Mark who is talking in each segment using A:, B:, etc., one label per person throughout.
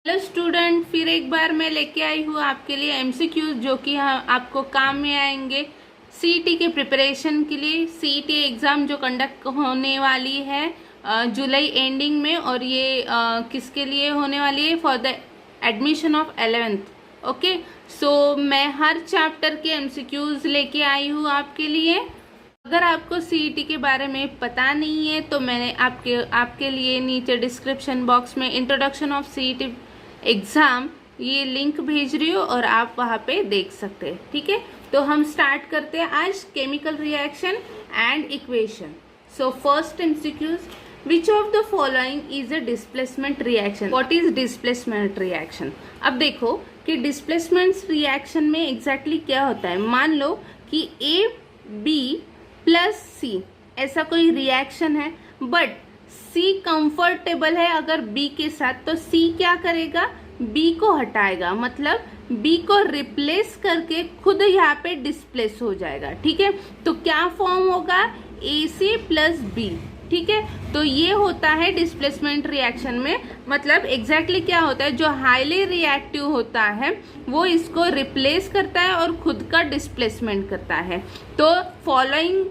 A: Hello student, फिर एक बार मैं लेके आई हूँ आपके लिए एमसीक्यूज जो कि आपको काम में आएंगे सीईटी के प्रिपरेशन के लिए। सीईटी एग्ज़ाम जो कंडक्ट होने वाली है जुलाई एंडिंग में, और ये किसके लिए होने वाली है? For the admission of 11th। Okay, so मैं हर चैप्टर के एमसीक्यूज लेके आई हूँ आपके लिए। अगर आपको सीईटी के बारे में पता नहीं है तो मैंने आपके लिए नीचे डिस्क्रिप्शन बॉक्स में इंट्रोडक्शन ऑफ सीईटी एग्ज़ाम ये लिंक भेज रही हूँ और आप वहाँ पे देख सकते हैं। ठीक है, तो हम स्टार्ट करते हैं आज chemical reaction and equation. So first MCQs, which of the following is a displacement reaction? What is displacement reaction? अब देखो कि डिस्प्लेसमेंट रिएक्शन में एग्जैक्टली क्या होता है। मान लो कि ए बी प्लस सी ऐसा कोई रिएक्शन है, बट सी कंफर्टेबल है अगर बी के साथ, तो सी क्या करेगा? बी को हटाएगा, मतलब बी को रिप्लेस करके खुद यहाँ पे डिस्प्लेस हो जाएगा। ठीक है, तो क्या फॉर्म होगा? ए सी प्लस बी। ठीक है, तो ये होता है डिस्प्लेसमेंट रिएक्शन में। मतलब एग्जैक्टली क्या होता है, जो हाईली रिएक्टिव होता है वो इसको रिप्लेस करता है और खुद का डिस्प्लेसमेंट करता है। तो फॉलोइंग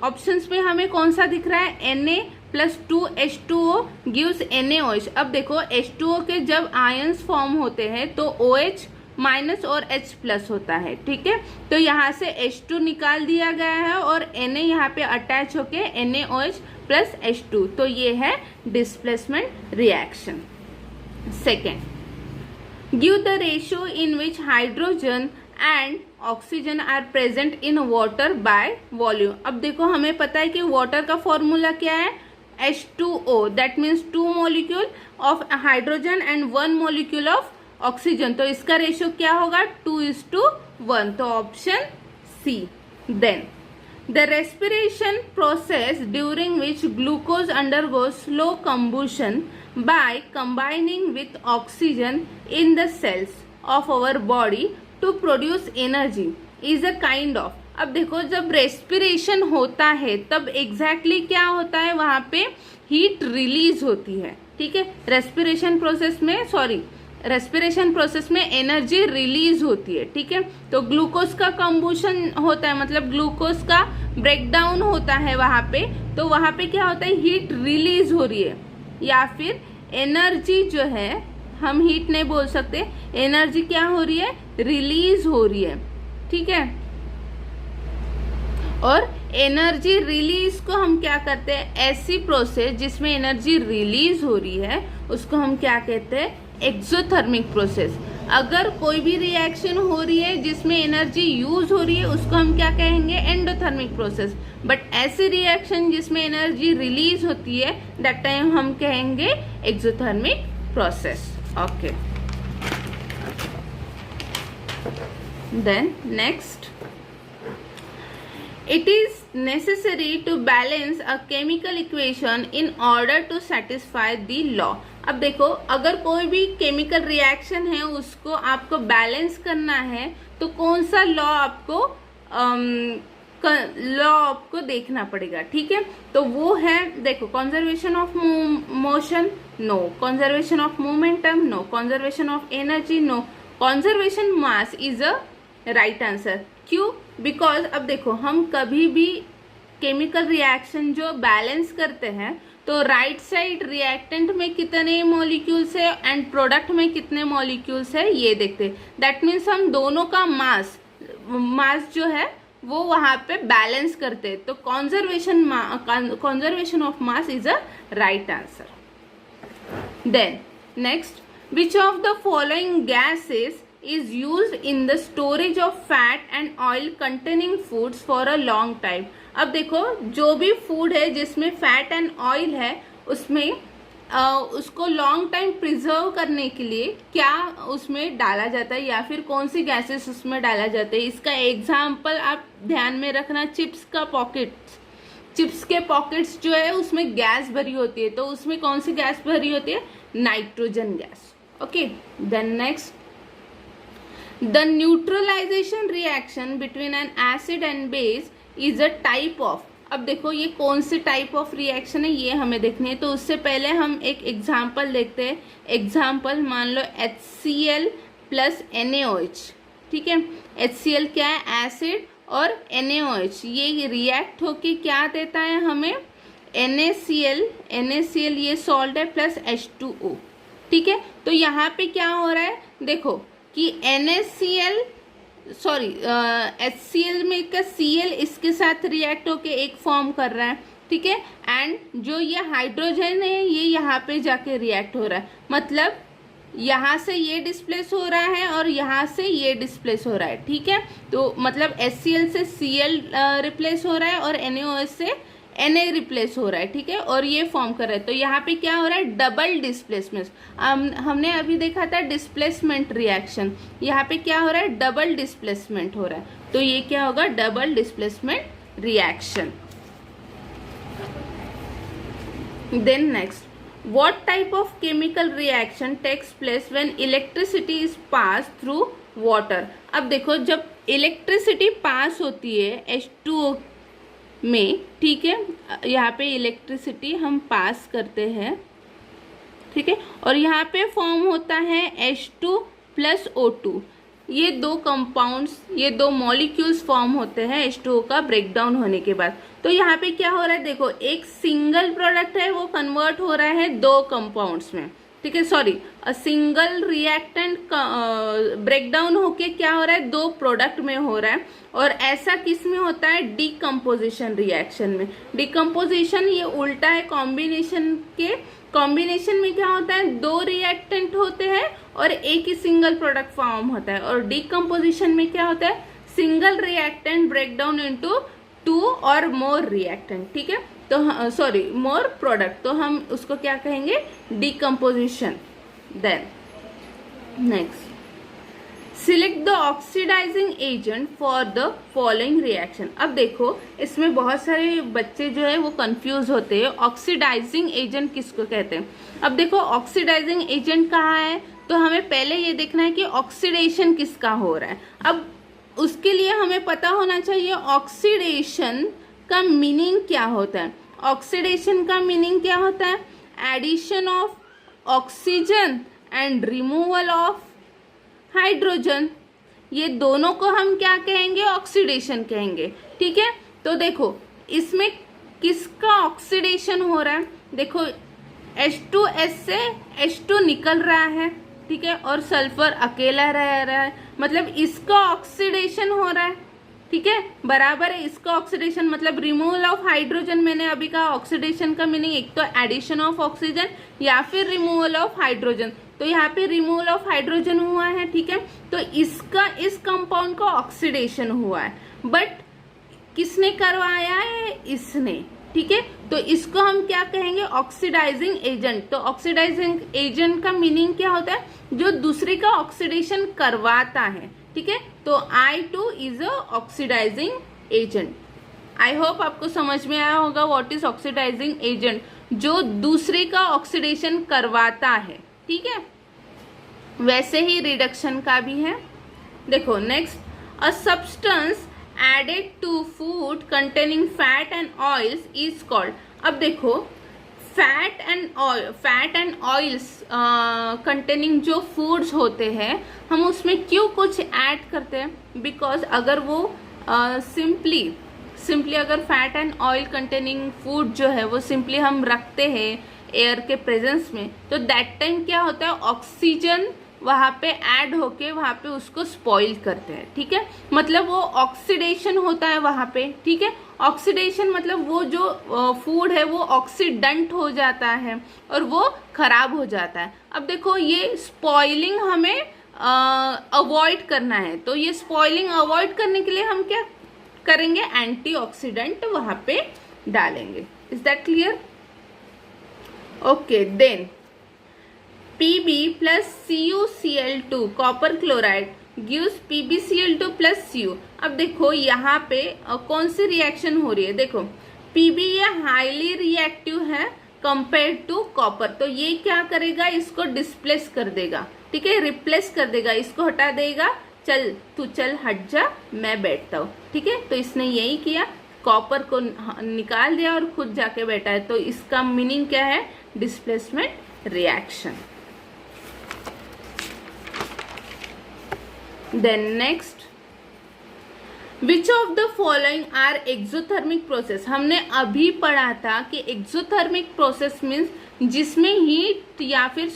A: ऑप्शंस में हमें कौन सा दिख रहा है? Na+2H2O gives NaOH। अब देखो H2O के जब आयंस फॉर्म होते हैं तो OH माइनस और H प्लस होता है। ठीक है, तो यहाँ से H2 निकाल दिया गया है और Na यहाँ पे अटैच होके NaOH प्लस H2, तो ये है displacement reaction. Second, give the ratio in which hydrogen and oxygen are present in water by volume. अब देखो हमें पता है कि वाटर का फॉर्मूला क्या है? H2O, that means 2 molecule of hydrogen and 1 molecule of oxygen. तो इसका रेशियो क्या होगा? 2:1, तो option C. Then the respiration process during which glucose undergoes slow combustion by combining with oxygen in the cells of our body to produce energy is a kind of. अब देखो जब respiration होता है तब exactly क्या होता है? वहां पे हीट रिलीज होती है। ठीक है, रेस्पिरेशन प्रोसेस में एनर्जी रिलीज होती है। ठीक है, तो ग्लूकोज का कंबुशन होता है, मतलब ग्लूकोज का ब्रेकडाउन होता है वहां पे, तो वहां पे क्या होता है? हीट रिलीज हो रही है, या फिर एनर्जी जो है, हम हीट नहीं बोल सकते, एनर्जी क्या हो रही है? रिलीज हो रही है। ठीक है, और एनर्जी रिलीज को हम क्या करते हैं? ऐसी प्रोसेस जिसमें एनर्जी रिलीज हो रही है उसको हम क्या कहते हैं? Exothermic process. अगर कोई भी रिएक्शन हो रही है जिसमें एनर्जी यूज हो रही है उसको हम क्या कहेंगे? Endothermic process. बट ऐसी रिएक्शन जिसमें एनर्जी रिलीज होती है दैट टाइम हम कहेंगे exothermic process. Okay, then next, it is necessary to balance a chemical equation in order to satisfy the law। अब देखो अगर कोई भी केमिकल रिएक्शन है उसको आपको बैलेंस करना है तो कौन सा लॉ आपको देखना पड़ेगा। ठीक है, तो वो है, देखो, conservation of motion no, conservation of momentum no, conservation of energy no, conservation mass is a right answer. क्यों? बिकॉज अब देखो हम कभी भी केमिकल रिएक्शन जो बैलेंस करते हैं तो राइट साइड रिएक्टेंट में कितने मॉलिक्यूल्स है एंड प्रोडक्ट में कितने मॉलिक्यूल्स है ये देखते हैं। दैट मीन्स हम दोनों का मास जो है वो वहां पे बैलेंस करते हैं, तो conservation of mass is a right answer. Then next, which of the following gases is used in the storage of fat and oil containing foods for a long time। अब देखो जो भी फूड है जिसमें fat and oil है उसमें उसको long time preserve करने के लिए क्या उसमें डाला जाता है, या फिर कौन सी गैसेस उसमें डाला जाता है। इसका एग्जाम्पल आप ध्यान में रखना, चिप्स के पॉकेट्स जो है उसमें गैस भरी होती है, तो उसमें कौन सी गैस भरी होती है? Nitrogen gas. Okay, then next, the neutralization reaction between an acid and base is a type of। अब देखो ये कौन सी टाइप ऑफ रिएक्शन है ये हमें देखनी है, तो उससे पहले हम एक एग्जाम्पल देखते हैं। एग्जाम्पल मान लो HCl प्लस NaOH, ठीक है। HCl क्या है, एसिड, और NaOH ये रिएक्ट होके क्या देता है हमें, NaCl ये सॉल्ट है प्लस H2O, ठीक है। तो यहाँ पे क्या हो रहा है देखो कि HCl में का Cl इसके साथ रिएक्ट होके एक फॉर्म कर रहा है, ठीक है। एंड जो ये हाइड्रोजन है ये यहाँ पे जाके रिएक्ट हो रहा है, मतलब यहाँ से ये डिस्प्लेस हो रहा है और यहाँ से ये डिस्प्लेस हो रहा है, ठीक है। तो मतलब HCl से Cl रिप्लेस हो रहा है और NaOH से Na रिप्लेस हो रहा है, ठीक है, और ये फॉर्म कर रहा है। तो यहाँ पे क्या हो रहा है, डबल डिस्प्लेसमेंट। हमने अभी देखा था डिस्प्लेसमेंट रिएक्शन, यहाँ पे क्या हो रहा है, डबल डिस्प्लेसमेंट हो रहा है। तो ये क्या होगा, double displacement reaction. Then next, what type of chemical reaction takes place when electricity is passed through water? अब देखो जब इलेक्ट्रिसिटी पास होती है H2O में, ठीक है, यहाँ पे इलेक्ट्रिसिटी हम पास करते हैं, ठीक है, और यहाँ पे फॉर्म होता है H2 प्लस O2। ये दो कंपाउंड्स, ये दो मॉलिक्यूल्स फॉर्म होते हैं H2O का ब्रेकडाउन होने के बाद। तो यहाँ पे क्या हो रहा है देखो, एक सिंगल प्रोडक्ट है वो कन्वर्ट हो रहा है दो कंपाउंड्स में, ठीक है, सॉरी सिंगल रिएक्टेंट ब्रेकडाउन होके क्या हो रहा है, दो प्रोडक्ट में हो रहा है। और ऐसा किस में होता है, डीकम्पोजिशन रिएक्शन में। डीकम्पोजिशन ये उल्टा है कॉम्बिनेशन के। कॉम्बिनेशन में क्या होता है, दो रिएक्टेंट होते हैं और एक ही सिंगल प्रोडक्ट फॉर्म होता है। और डीकम्पोजिशन में क्या होता है, single reactant break down into two or more reactant, ठीक है, तो सॉरी मोर प्रोडक्ट, तो हम उसको क्या कहेंगे, decomposition. Then next, select the oxidising agent for the following reaction. अब देखो इसमें बहुत सारे बच्चे जो है वो कंफ्यूज होते हैं, ऑक्सीडाइजिंग एजेंट किसको कहते हैं। अब देखो ऑक्सीडाइजिंग एजेंट कहाँ है, तो हमें पहले ये देखना है कि ऑक्सीडेशन किसका हो रहा है। अब उसके लिए हमें पता होना चाहिए ऑक्सीडेशन का मीनिंग क्या होता है। ऑक्सीडेशन का मीनिंग क्या होता है, addition of oxygen and removal of hydrogen, ये दोनों को हम क्या कहेंगे, ऑक्सीडेशन कहेंगे, ठीक है। तो देखो इसमें किसका ऑक्सीडेशन हो रहा है, देखो H2S से H2 निकल रहा है, ठीक है, और सल्फर अकेला रह रहा है, मतलब इसका ऑक्सीडेशन हो रहा है, ठीक है, बराबर है। इसका ऑक्सीडेशन मतलब रिमूवल ऑफ हाइड्रोजन, मैंने अभी कहा ऑक्सीडेशन का मीनिंग एक तो एडिशन ऑफ ऑक्सीजन या फिर रिमूवल ऑफ हाइड्रोजन। तो यहाँ पे रिमूवल ऑफ हाइड्रोजन हुआ है, ठीक है, तो इसका इस कंपाउंड का ऑक्सीडेशन हुआ है, बट किसने करवाया है, इसने, ठीक है। तो इसको हम क्या कहेंगे, ऑक्सीडाइजिंग एजेंट। तो ऑक्सीडाइजिंग एजेंट का मीनिंग क्या होता है, जो दूसरे का ऑक्सीडेशन करवाता है, ठीक है। तो I2 is a oxidising agent. I hope आपको समझ में आया होगा व्हाट इज ऑक्सीडाइजिंग एजेंट, जो दूसरे का ऑक्सीडेशन करवाता है, ठीक है। वैसे ही रिडक्शन का भी है। देखो next, a substance added to food containing fat and oils is called. अब देखो फैट एंड ऑयल्स कंटेनिंग जो फूड्स होते हैं, हम उसमें क्यों कुछ ऐड करते हैं, बिकॉज अगर वो सिंपली अगर fat and oil containing food जो है वो सिंपली हम रखते हैं एयर के प्रेजेंस में, तो दैट टाइम क्या होता है, ऑक्सीजन वहाँ पे ऐड होके वहाँ पे उसको स्पॉइल करते हैं, ठीक है, मतलब वो ऑक्सीडेशन होता है वहाँ पे, ठीक है। ऑक्सीडेशन मतलब वो जो फूड है वो ऑक्सीडेंट हो जाता है और वो खराब हो जाता है। अब देखो ये स्पॉइलिंग हमें अवॉइड करना है, तो ये स्पॉइलिंग अवॉइड करने के लिए हम क्या करेंगे, एंटीऑक्सीडेंट वहाँ पे डालेंगे। Is that clear? Okay, then Pb plus CuCl2 copper chloride gives PbCl2 plus Cu। अब देखो यहाँ पे कौन सी रिएक्शन हो रही है, देखो Pb ये हाईली रिएक्टिव है कंपेयर टू कॉपर, तो ये क्या करेगा, इसको डिस्प्लेस कर देगा, ठीक है, रिप्लेस कर देगा, इसको हटा देगा, चल तू चल हट जा मैं बैठता हूँ, ठीक है। तो इसने यही किया, कॉपर को निकाल दिया और खुद जाके बैठा है, तो इसका मीनिंग क्या है? Displacement reaction. Then next, which of the following are exothermic process. हमने अभी पढ़ा था कि एक्सोथर्मिक प्रोसेस मीन्स जिसमें हीट या फिर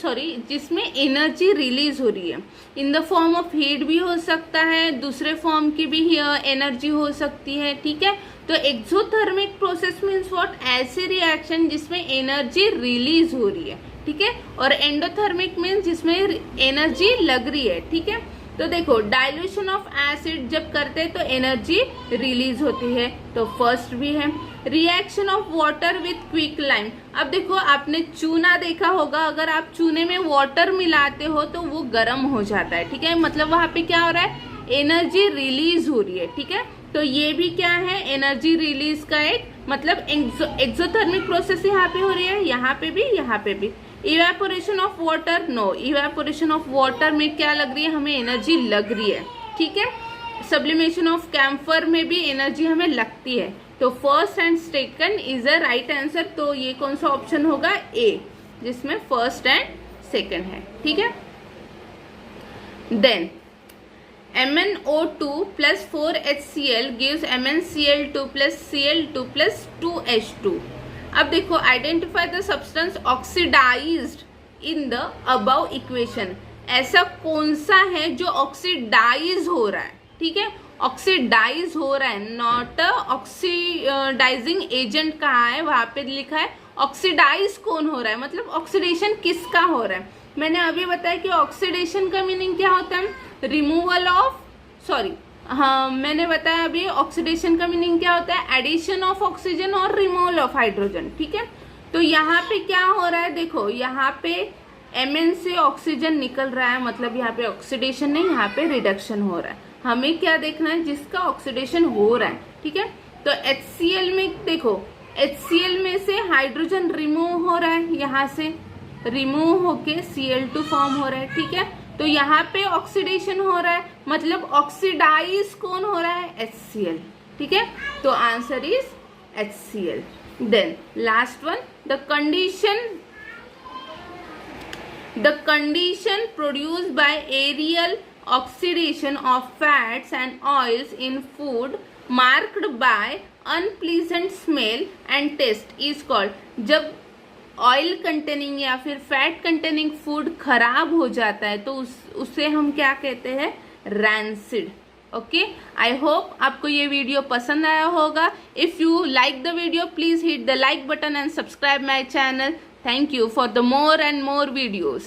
A: जिसमें एनर्जी रिलीज हो रही है, in the form of heat भी हो सकता है, दूसरे फॉर्म की भी एनर्जी हो सकती है, ठीक है। तो एक्सोथर्मिक प्रोसेस मीन्स व्हाट? ऐसे रिएक्शन जिसमें एनर्जी रिलीज हो रही है, ठीक है। और एंडोथर्मिक मीन्स जिसमें एनर्जी लग रही है, ठीक है। तो देखो, डाइल्यूशन ऑफ एसिड जब करते हैं तो एनर्जी रिलीज होती है, तो फर्स्ट भी है। Reaction of water with quick lime. अब देखो, आपने चूना देखा होगा, अगर आप चूने में वाटर मिलाते हो तो वो गर्म हो जाता है, ठीक है। मतलब वहां पे क्या हो रहा है? एनर्जी रिलीज हो रही है, ठीक है। तो ये भी क्या है? एनर्जी रिलीज का एक मतलब एक्सोथर्मिक प्रोसेस यहाँ पे हो रही है, यहाँ पे भी, यहाँ पे भी। Evaporation of water, no, evaporation of water में क्या लग रही है? हमें एनर्जी लग रही है, ठीक है। सब्लिमेशन ऑफ कैम्फर में भी एनर्जी हमें लगती है। तो first and second is a right answer. तो ये कौन सा ऑप्शन होगा? ए, जिसमें फर्स्ट एंड सेकंड है, ठीक है। Then MnO2 plus 4HCl gives MnCl2 plus Cl2 plus 2H2। अब देखो, identify the substance oxidised in the above equation. ऐसा कौन सा है जो ऑक्सीडाइज हो रहा है, ठीक है। ऑक्सीडाइज हो रहा है, नॉट ऑक्सीडाइजिंग एजेंट कहा है, वहां पे लिखा है ऑक्सीडाइज कौन हो रहा है, मतलब ऑक्सीडेशन किसका हो रहा है। मैंने अभी बताया कि ऑक्सीडेशन का मीनिंग क्या होता है? रिमूवल ऑफ, हाँ, मैंने बताया अभी ऑक्सीडेशन का मीनिंग क्या होता है? एडिशन ऑफ ऑक्सीजन और रिमूवल ऑफ हाइड्रोजन, ठीक है। तो यहाँ पे क्या हो रहा है? देखो, यहाँ पे Mn से ऑक्सीजन निकल रहा है, मतलब यहाँ पे ऑक्सीडेशन नहीं, यहाँ पे रिडक्शन हो रहा है। हमें क्या देखना है? जिसका ऑक्सीडेशन हो रहा है, ठीक है। तो HCl में देखो, HCl में से हाइड्रोजन रिमूव हो रहा है, यहाँ से रिमूव होके Cl2 फॉर्म हो रहा है, ठीक है। तो यहाँ पे ऑक्सीडेशन हो रहा है, मतलब ऑक्सीडाइज कौन हो रहा है? HCl, ठीक है। तो answer is HCl। Then last one, the condition produced by aerial oxidation of fats and oils in food marked by unpleasant smell and taste is called. जब ऑयल कंटेनिंग या फिर फैट कंटेनिंग फूड खराब हो जाता है तो उसे हम क्या कहते हैं? रैंसिड। ओके, आई होप आपको ये वीडियो पसंद आया होगा। If you like the video, please hit the like button and subscribe my channel. Thank you for the more and more videos.